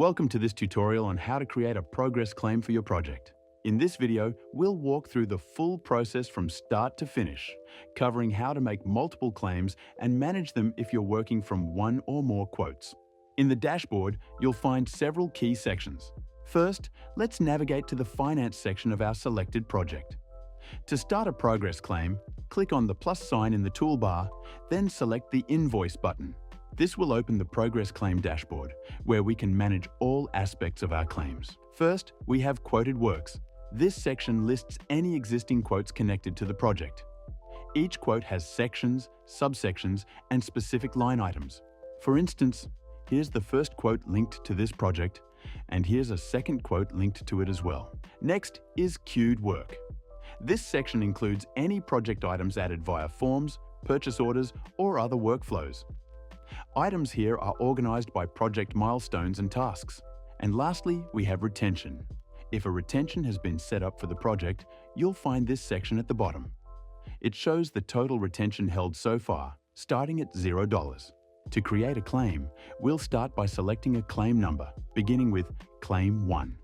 Welcome to this tutorial on how to create a progress claim for your project. In this video, we'll walk through the full process from start to finish, covering how to make multiple claims and manage them if you're working from one or more quotes. In the dashboard, you'll find several key sections. First, let's navigate to the finance section of our selected project. To start a progress claim, click on the plus sign in the toolbar, then select the Invoice button. This will open the Progress Claim dashboard, where we can manage all aspects of our claims. First, we have Quoted Works. This section lists any existing quotes connected to the project. Each quote has sections, subsections, and specific line items. For instance, here's the first quote linked to this project, and here's a second quote linked to it as well. Next is Queued Work. This section includes any project items added via forms, purchase orders, or other workflows. Items here are organized by project milestones and tasks. And lastly, we have retention. If a retention has been set up for the project, you'll find this section at the bottom. It shows the total retention held so far, starting at $0. To create a claim, we'll start by selecting a claim number, beginning with Claim 1.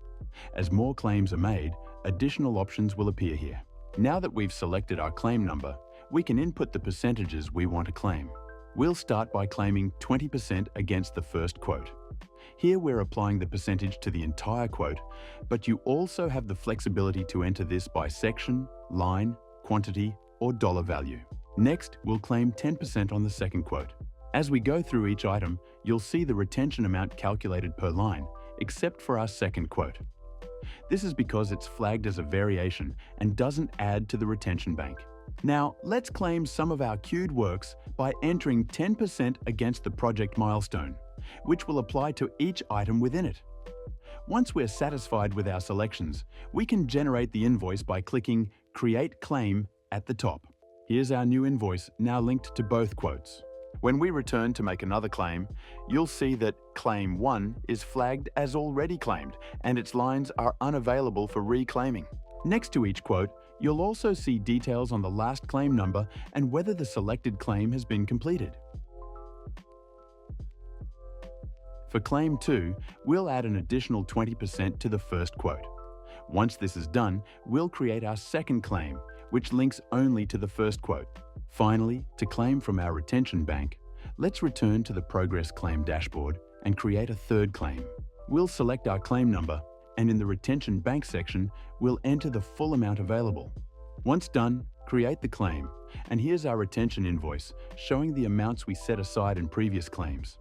As more claims are made, additional options will appear here. Now that we've selected our claim number, we can input the percentages we want to claim. We'll start by claiming 20% against the first quote. Here we're applying the percentage to the entire quote, but you also have the flexibility to enter this by section, line, quantity, or dollar value. Next, we'll claim 10% on the second quote. As we go through each item, you'll see the retention amount calculated per line, except for our second quote. This is because it's flagged as a variation and doesn't add to the retention bank. Now, let's claim some of our queued works by entering 10% against the project milestone, which will apply to each item within it. Once we're satisfied with our selections, we can generate the invoice by clicking Create Claim at the top. Here's our new invoice, now linked to both quotes. When we return to make another claim, you'll see that Claim 1 is flagged as already claimed, and its lines are unavailable for reclaiming. Next to each quote, you'll also see details on the last claim number and whether the selected claim has been completed. For Claim 2, we'll add an additional 20% to the first quote. Once this is done, we'll create our second claim, which links only to the first quote. Finally, to claim from our retention bank, let's return to the Progress Claim dashboard and create a third claim. We'll select our claim number, and in the Retention Bank section, we'll enter the full amount available. Once done, create the claim, and here's our retention invoice, showing the amounts we set aside in previous claims.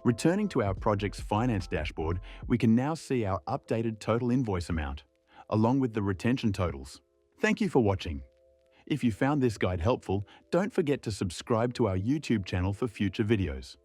Returning to our project's finance dashboard, we can now see our updated total invoice amount, along with the retention totals. Thank you for watching. If you found this guide helpful, don't forget to subscribe to our YouTube channel for future videos.